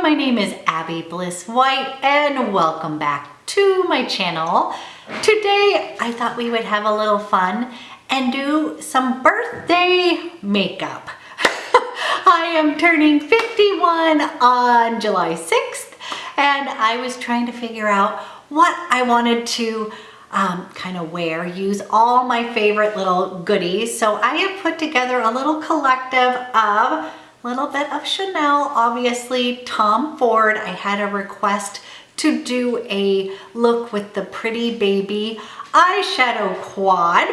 my name is Abby Bliss White and welcome back to my channel. Today I thought we would have a little fun and do some birthday makeup. I am turning 51 on July 6th and I was trying to figure out what I wanted to kind of wear, use all my favorite little goodies. So I have put together a little collective of a little bit of Chanel, obviously Tom Ford. I had a request to do a look with the Pretty Baby eyeshadow quad.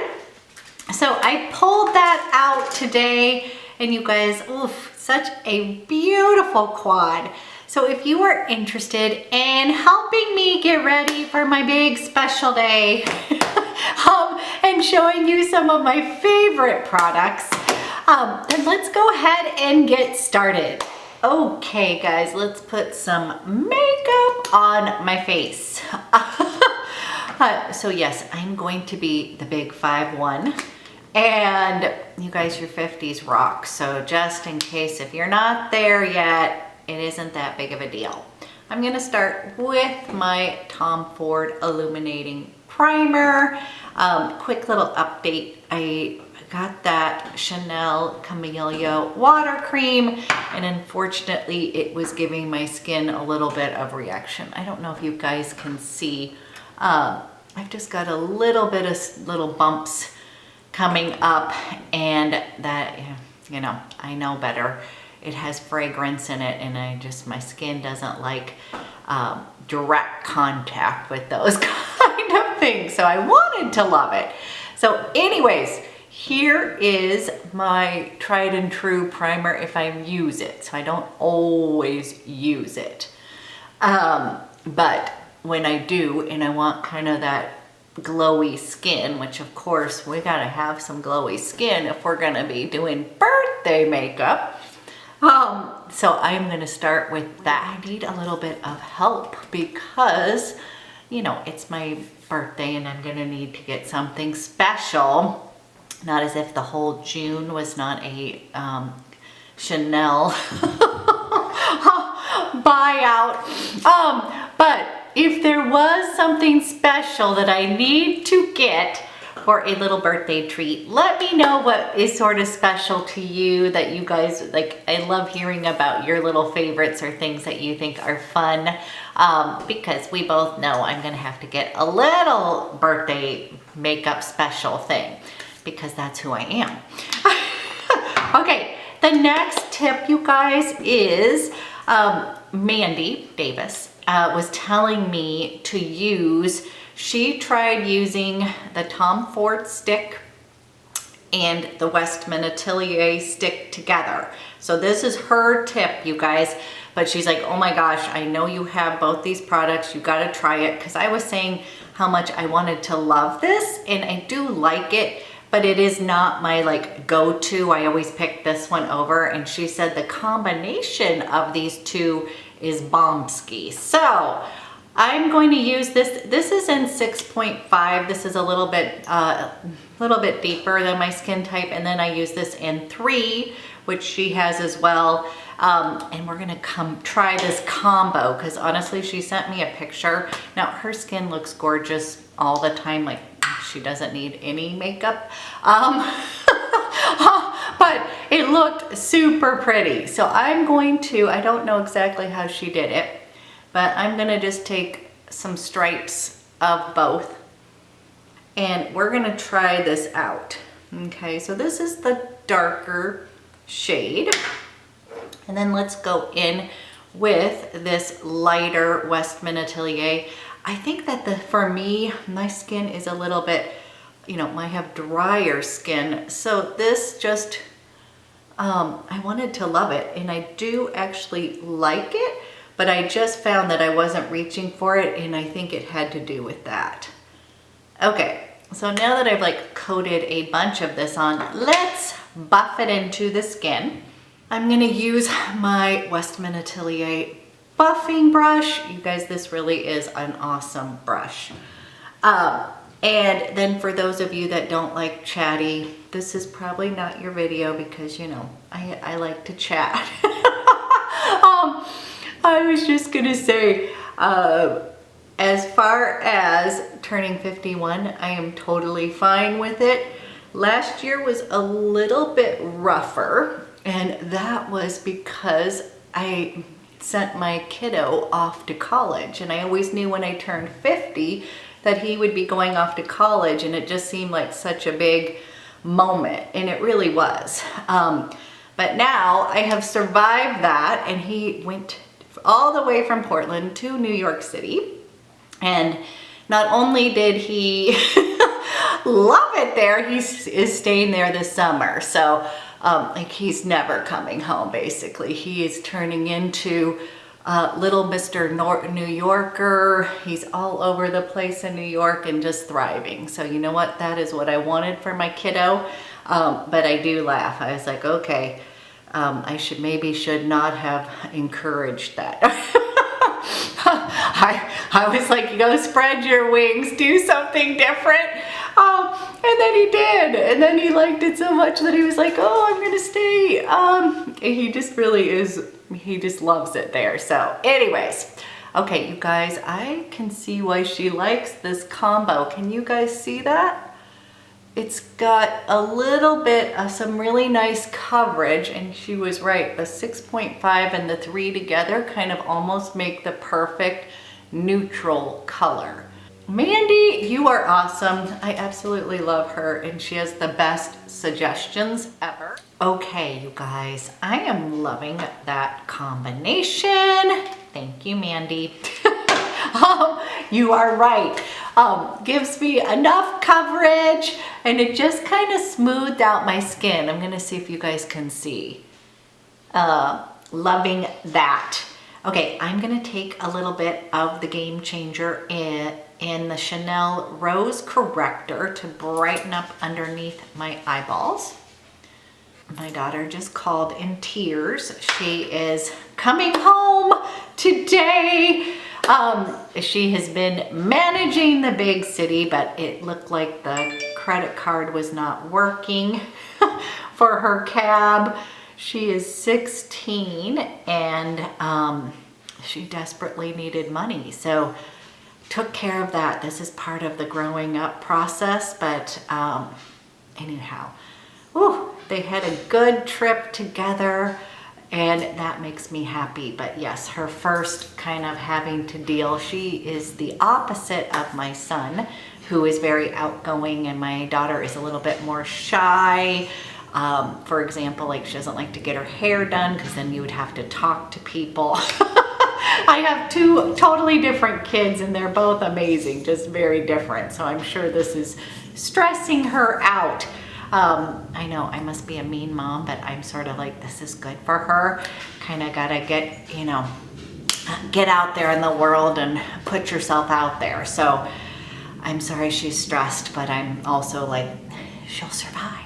So I pulled that out today and you guys, oof, such a beautiful quad. So if you are interested in helping me get ready for my big special day and showing you some of my favorite products, then let's go ahead and get started. Okay guys, let's put some makeup on my face. So yes, I'm going to be the big 5'1", and you guys, your 50s rock. So just in case if you're not there yet, it isn't that big of a deal. I'm gonna start with my Tom Ford Illuminating Primer. Quick little update. I got that Chanel Camellia water cream and unfortunately it was giving my skin a little bit of reaction. I don't know if you guys can see. I've just got a little bit of little bumps coming up, and that, you know, I know better. It has fragrance in it and my skin doesn't like direct contact with those kind of things. So I wanted to love it. So anyways, here is my tried and true primer if I use it. So I don't always use it. But when I do and I want kind of that glowy skin, which of course we gotta have some glowy skin if we're gonna be doing birthday makeup. So I'm going to start with that. I need a little bit of help because, you know, it's my birthday and I'm going to need to get something special. Not as if the whole June was not a Chanel buyout. But if there was something special that I need to get for a little birthday treat, let me know what is sort of special to you that you guys like. I love hearing about your little favorites or things that you think are fun, because we both know I'm gonna have to get a little birthday makeup special thing because that's who I am. Okay, the next tip, you guys, is Mandy Davis was telling me to use. She tried using the Tom Ford stick and the Westman Atelier stick together. So this is her tip, you guys. But she's like, oh my gosh, I know you have both these products. You got to try it. Because I was saying how much I wanted to love this. And I do like it. But it is not my like go-to. I always pick this one over. And she said the combination of these two is bombski. So I'm going to use this. This is in 6.5. This is a little bit deeper than my skin type. And then I use this in 3, which she has as well. And we're gonna try this combo because honestly, she sent me a picture. Now her skin looks gorgeous all the time. Like she doesn't need any makeup. But it looked super pretty. So I'm going to, I don't know exactly how she did it, but I'm gonna just take some stripes of both and we're gonna try this out. Okay, so this is the darker shade. And then let's go in with this lighter Westman Atelier. I think that for me, my skin is a little bit, you know, I have drier skin. So this just, I wanted to love it and I do actually like it. But I just found that I wasn't reaching for it and I think it had to do with that. Okay, so now that I've like coated a bunch of this on, let's buff it into the skin. I'm gonna use my Westman Atelier buffing brush. You guys, this really is an awesome brush. And then for those of you that don't like chatty, this is probably not your video because, you know, I like to chat. I was just gonna say, as far as turning 51, I am totally fine with it. Last year was a little bit rougher, and that was because I sent my kiddo off to college, and I always knew when I turned 50 that he would be going off to college, and it just seemed like such a big moment, and it really was. But now I have survived that, and he went all the way from Portland to New York City. And not only did he love it there, he is staying there this summer. So like he's never coming home, basically. He is turning into little Mr. New Yorker. He's all over the place in New York and just thriving. So you know what? That is what I wanted for my kiddo. But I do laugh. I was like, okay, I should not have encouraged that. I was like, go spread your wings, do something different. And then he did. And then he liked it so much that he was like, oh, I'm gonna stay. He just really is, he just loves it there. So anyways, okay, you guys, I can see why she likes this combo. Can you guys see that? It's got a little bit of some really nice coverage, and she was right. The 6.5 and the 3 together kind of almost make the perfect neutral color. Mandy, you are awesome. I absolutely love her, and she has the best suggestions ever. Okay, you guys, I am loving that combination. Thank you, Mandy. You are right. Gives me enough coverage, and it just kind of smoothed out my skin. I'm gonna see if you guys can see. Loving that. Okay, I'm gonna take a little bit of the Game Changer in the Chanel Rose Corrector to brighten up underneath my eyeballs. My daughter just called in tears. She is coming home today. She has been managing the big city, but it looked like the credit card was not working for her cab. She is 16, and she desperately needed money. So took care of that. This is part of the growing up process, but anyhow, whew, they had a good trip together, and that makes me happy. But yes, her first kind of having to deal, she is the opposite of my son, who is very outgoing, and my daughter is a little bit more shy. For example, like she doesn't like to get her hair done because then you would have to talk to people. I have two totally different kids, and they're both amazing, just very different. So I'm sure this is stressing her out. I know I must be a mean mom, but I'm sort of like, this is good for her. Kind of gotta get, you know, get out there in the world and put yourself out there. So I'm sorry she's stressed, but I'm also like, she'll survive.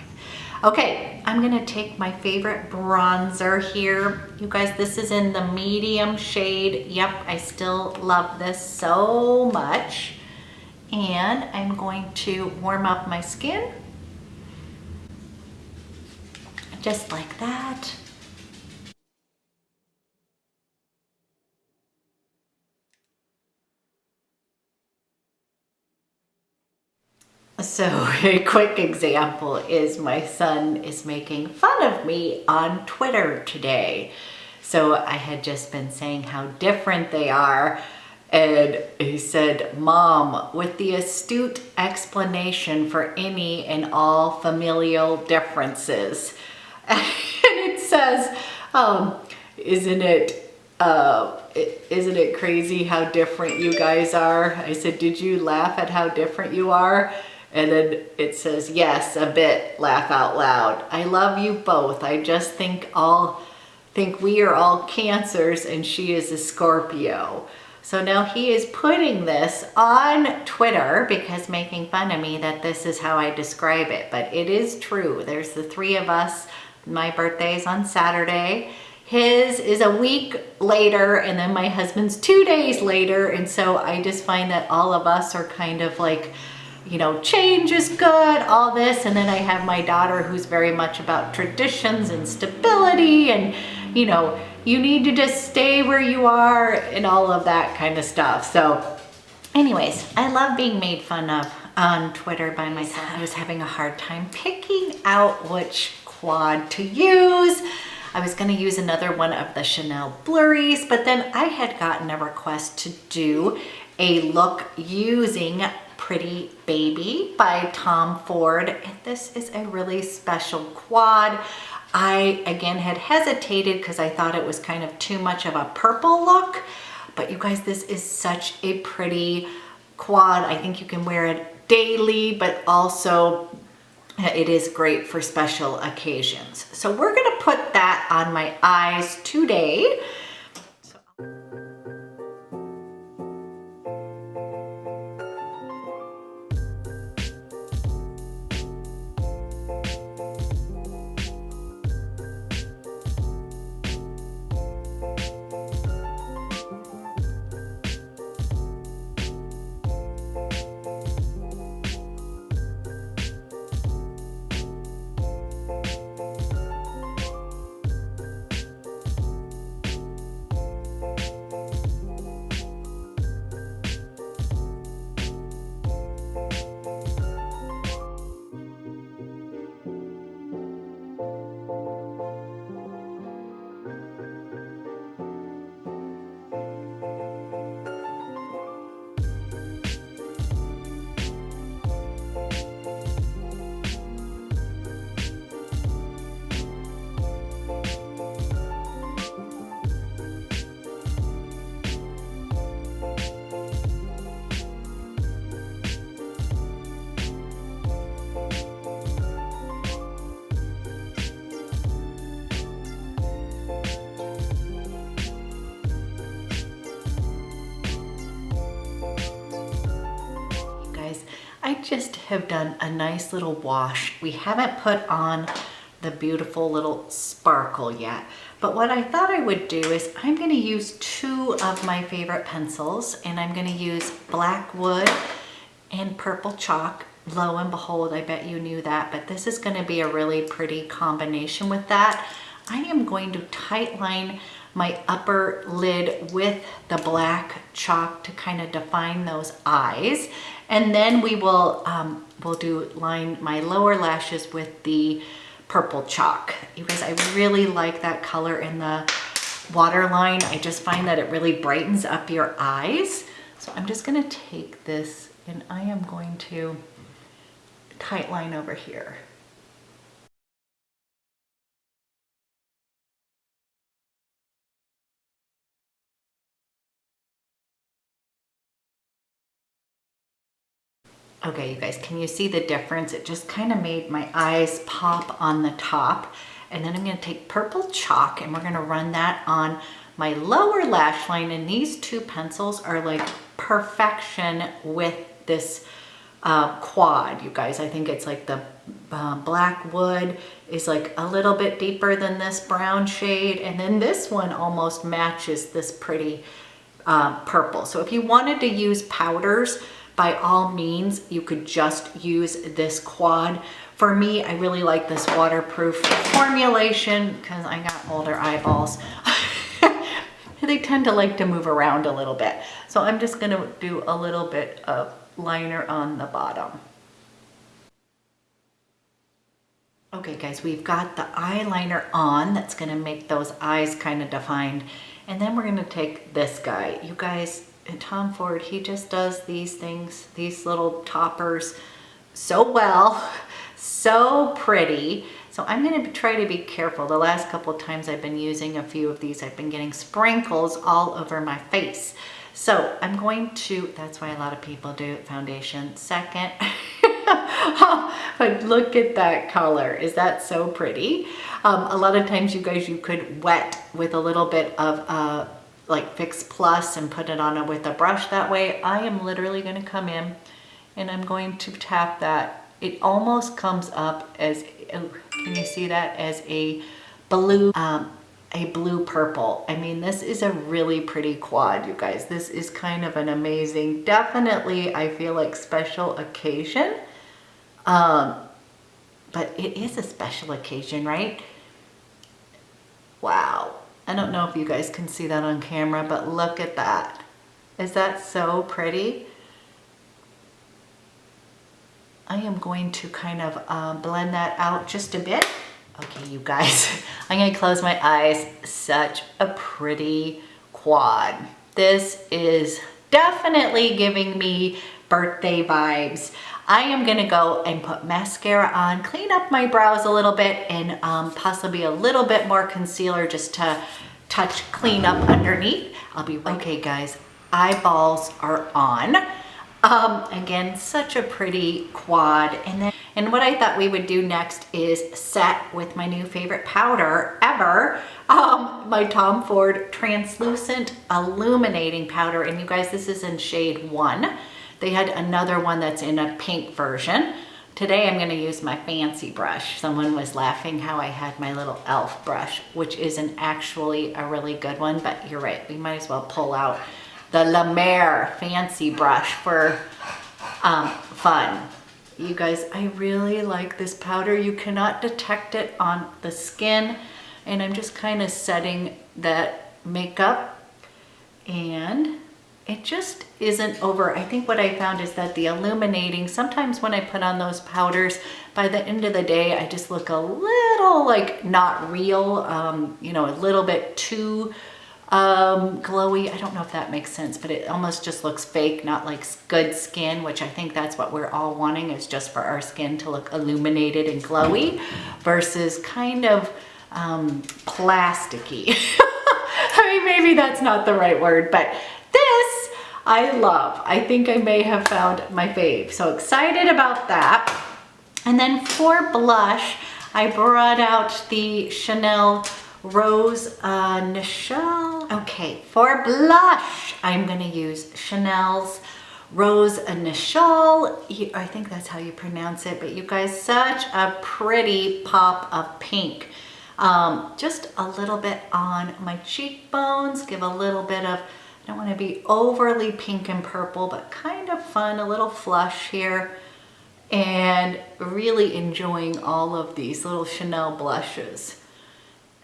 Okay, I'm gonna take my favorite bronzer here. You guys, this is in the medium shade. Yep, I still love this so much. And I'm going to warm up my skin. Just like that. So a quick example is my son is making fun of me on Twitter today. So I had just been saying how different they are, and he said, "Mom, with the astute explanation for any and all familial differences." And it says, isn't it crazy how different you guys are? I said, did you laugh at how different you are? And then it says, yes, a bit, laugh out loud. I love you both. I just think we are all Cancers, and she is a Scorpio. So now he is putting this on Twitter because making fun of me that this is how I describe it. But it is true. There's the three of us. My birthday is on Saturday. His is a week later, and then my husband's 2 days later. And so I just find that all of us are kind of like, you know, change is good, all this. And then I have my daughter who's very much about traditions and stability, and you know, you need to just stay where you are and all of that kind of stuff. So anyways, I love being made fun of on Twitter by myself. I was having a hard time picking out which quad to use. I was gonna use another one of the Chanel Blurries, but then I had gotten a request to do a look using Pretty Baby by Tom Ford. And this is a really special quad. I, again, had hesitated because I thought it was kind of too much of a purple look, but you guys, this is such a pretty quad. I think you can wear it daily, but also it is great for special occasions. So we're gonna put that on my eyes today. I just have done a nice little wash. We haven't put on the beautiful little sparkle yet, but what I thought I would do is I'm going to use two of my favorite pencils, and I'm going to use Black Wood and Purple Chalk. Lo and behold, I bet you knew that, but this is going to be a really pretty combination with that. I am going to tightline my upper lid with the black chalk to kind of define those eyes. And then we will we'll line my lower lashes with the purple chalk. You guys, I really like that color in the waterline. I just find that it really brightens up your eyes. So I'm just gonna take this and I am going to tightline over here. Okay, you guys, can you see the difference? It just kind of made my eyes pop on the top. And then I'm gonna take purple chalk and we're gonna run that on my lower lash line. And these two pencils are like perfection with this quad, you guys. I think it's like the Black Wood is like a little bit deeper than this brown shade. And then this one almost matches this pretty purple. So if you wanted to use powders, by all means, you could just use this quad. For me, I really like this waterproof formulation because I got older eyeballs. They tend to like to move around a little bit. So I'm just gonna do a little bit of liner on the bottom. Okay guys, we've got the eyeliner on. That's gonna make those eyes kind of defined. And then we're gonna take this guy. You guys, and Tom Ford, he just does these things, these little toppers so well, so pretty. So I'm gonna try to be careful. The last couple of times I've been using a few of these, I've been getting sprinkles all over my face. So I'm going to, that's why a lot of people do foundation second. But look at that color. Is that so pretty? A lot of times you guys, you could wet with a little bit of like Fix Plus and put it on with a brush that way. I am literally going to come in and I'm going to tap that. It almost comes up as, can you see that, as a blue purple. I mean, this is a really pretty quad, you guys. This is kind of an amazing, definitely, I feel like special occasion. But it is a special occasion, right? Wow. I don't know if you guys can see that on camera, but look at that. Is that so pretty? I am going to kind of blend that out just a bit. Okay, you guys, I'm gonna close my eyes. Such a pretty quad. This is definitely giving me birthday vibes. I am gonna go and put mascara on, clean up my brows a little bit, and possibly a little bit more concealer just to clean up underneath. I'll be right. Okay guys, eyeballs are on. Again, such a pretty quad. And what I thought we would do next is set with my new favorite powder ever, my Tom Ford Translucent Illuminating Powder. And you guys, this is in shade 1. They had another one that's in a pink version. Today I'm gonna use my fancy brush. Someone was laughing how I had my little e.l.f. brush, which isn't actually a really good one, but you're right, we might as well pull out the LUMIERE fancy brush for fun. You guys, I really like this powder. You cannot detect it on the skin, and I'm just kind of setting that makeup, and it just isn't over. I think what I found is that the illuminating, sometimes when I put on those powders, by the end of the day, I just look a little like not real, you know, a little bit too glowy. I don't know if that makes sense, but it almost just looks fake, not like good skin, which I think that's what we're all wanting, is just for our skin to look illuminated and glowy versus kind of plasticky. I mean, maybe that's not the right word, but this I love. I think I may have found my fave. So excited about that. And then for blush, I brought out the Chanel Rose Nichelle. Okay, for blush, I'm gonna use Chanel's Rose Nichelle. I think that's how you pronounce it, but you guys, such a pretty pop of pink. Just a little bit on my cheekbones, give a little bit of, I don't wanna be overly pink and purple, but kind of fun, a little flush here. And really enjoying all of these little Chanel blushes.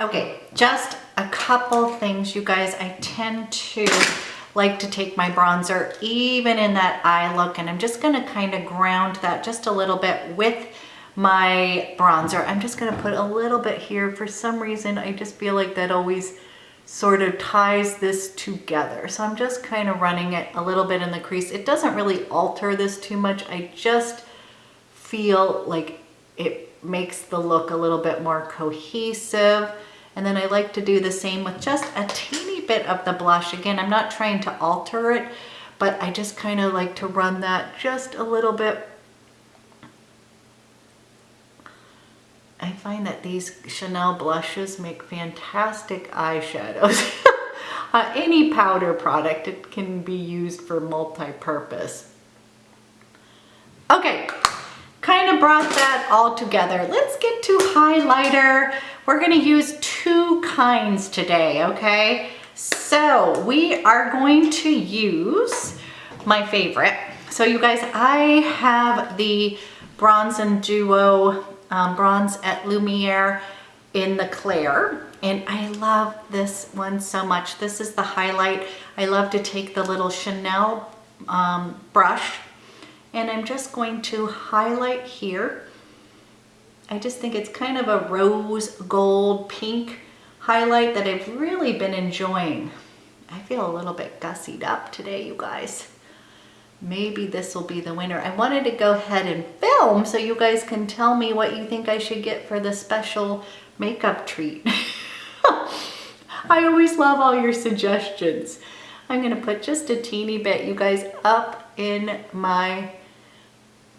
Okay, just a couple things, you guys. I tend to like to take my bronzer even in that eye look, and I'm just gonna kind of ground that just a little bit with my bronzer. I'm just gonna put a little bit here. For some reason, I just feel like that always sort of ties this together. So I'm just kind of running it a little bit in the crease. It doesn't really alter this too much. I just feel like it makes the look a little bit more cohesive. And then I like to do the same with just a teeny bit of the blush. Again, I'm not trying to alter it, but I just kind of like to run that just a little bit. I find that these Chanel blushes make fantastic eyeshadows. Any powder product, it can be used for multi-purpose. Okay. Kind of brought that all together. Let's get to highlighter. We're gonna use two kinds today, okay? So we are going to use my favorite. So you guys, I have the Bronze and Duo Bronze at Lumiere in the CLAIR, and I love this one so much. This is the highlight. I love to take the little Chanel brush, and I'm just going to highlight here. I just think it's kind of a rose gold pink highlight that I've really been enjoying. I feel a little bit gussied up today, you guys. Maybe this will be the winner. I wanted to go ahead and film so you guys can tell me what you think I should get for the special makeup treat. I always love all your suggestions. I'm gonna put just a teeny bit, you guys, up in my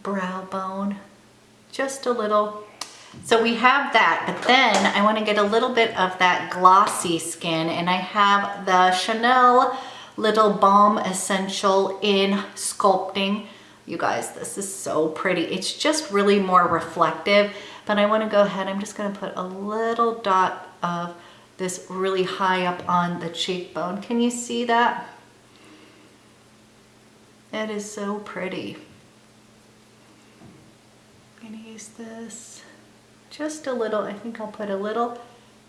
brow bone, just a little. So we have that, but then I want to get a little bit of that glossy skin, and I have the Chanel Little Balm Essential in Sculpting. You guys, this is so pretty. It's just really more reflective, but I want to go ahead, I'm just going to put a little dot of this really high up on the cheekbone. Can you see that? That is so pretty. I'm gonna use this just a little. I think I'll put a little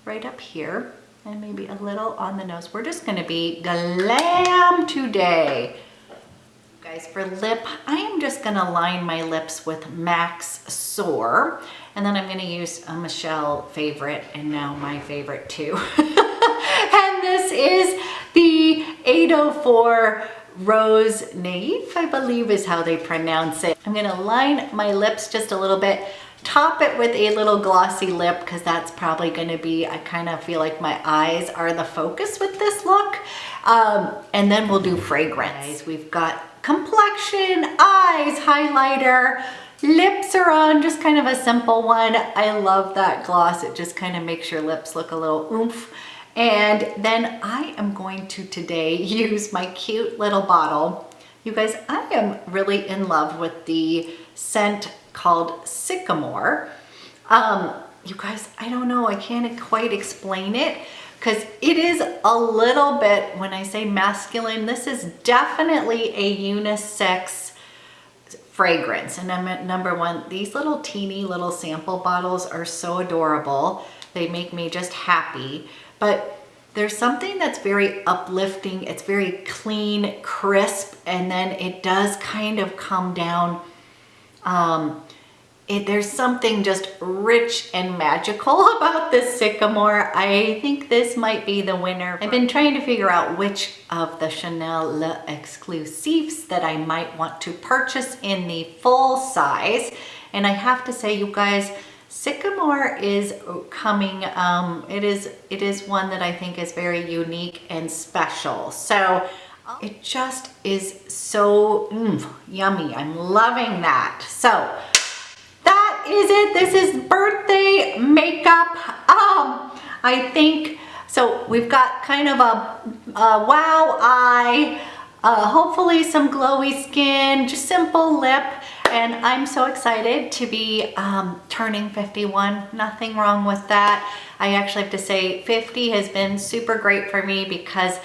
right up here. and maybe a little on the nose. We're just gonna be glam today. Guys, for lip, I am just gonna line my lips with Max Soar, and then I'm gonna use a Michelle favorite, and now my favorite too. And this is the 804 Rose NAIF, I believe is how they pronounce it. I'm gonna line my lips just a little bit, top it with a little glossy lip, because that's probably gonna be, I kind of feel like my eyes are the focus with this look. And then we'll do fragrance. We've got complexion, eyes, highlighter, lips are on, just kind of a simple one. I love that gloss. It just kind of makes your lips look a little oomph. And then I am going to today use my cute little bottle. You guys, I am really in love with the scent called Sycomore. You guys, I don't know, I can't quite explain it, because it is a little bit, when I say masculine, this is definitely a unisex fragrance. And I'm at number one. These little teeny little sample bottles are so adorable. They make me just happy. But there's something that's very uplifting. It's very clean, crisp, and then it does kind of come down. There's something just rich and magical about this Sycomore. I think this might be the winner. I've been trying to figure out which of the Chanel Les Exclusifs that I might want to purchase in the full size. And I have to say, you guys, Sycomore is coming. It is one that I think is very unique and special. So it just is so yummy. I'm loving that. So that is it. This is birthday makeup. I think, so we've got kind of a wow eye, hopefully some glowy skin, just simple lip. And I'm so excited to be turning 51. Nothing wrong with that. I actually have to say 50 has been super great for me, because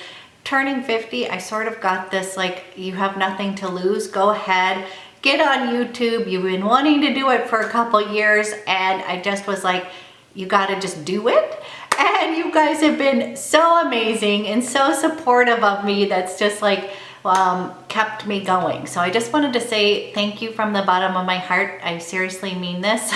turning 50, I sort of got this, like, you have nothing to lose. Go ahead, get on YouTube. You've been wanting to do it for a couple years, and I just was like, you gotta just do it. And you guys have been so amazing and so supportive of me. That's just like, kept me going. So I just wanted to say thank you from the bottom of my heart. I seriously mean this.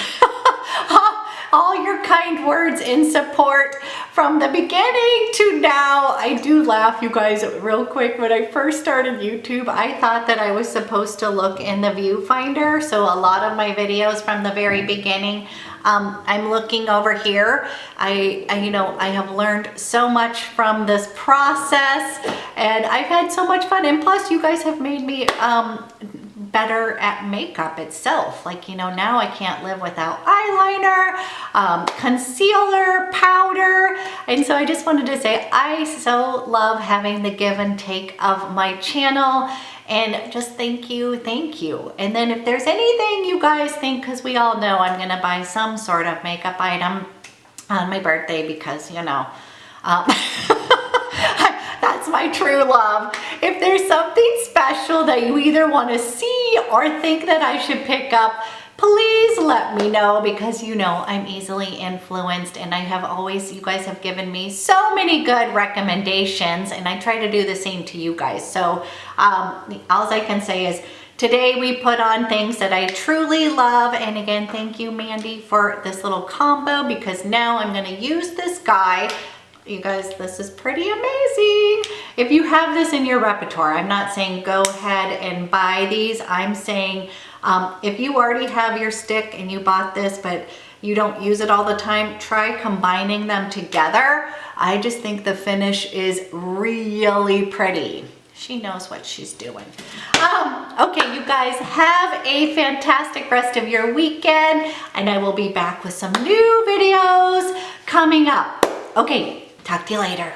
All your kind words in support from the beginning to now. I do laugh, you guys, real quick. When I first started YouTube, I thought that I was supposed to look in the viewfinder. So a lot of my videos from the very beginning, I'm looking over here. I have learned so much from this process, and I've had so much fun. And plus, you guys have made me better at makeup itself. Like, now I can't live without eyeliner, concealer, powder. And so I just wanted to say, I so love having the give and take of my channel. And just thank you, thank you. And then if there's anything you guys think, because we all know I'm gonna buy some sort of makeup item on my birthday, because, that's my true love. If there's something special that you either want to see or think that I should pick up, please let me know, because I'm easily influenced, and I have always, you guys have given me so many good recommendations, and I try to do the same to you guys. So all I can say is today we put on things that I truly love. And again, thank you, Mandy, for this little combo, because now I'm going to use this guy. You guys, this is pretty amazing. If you have this in your repertoire, I'm not saying go ahead and buy these. I'm saying if you already have your stick and you bought this, but you don't use it all the time, try combining them together. I just think the finish is really pretty. She knows what she's doing. Okay, you guys, have a fantastic rest of your weekend, and I will be back with some new videos coming up. Okay, talk to you later.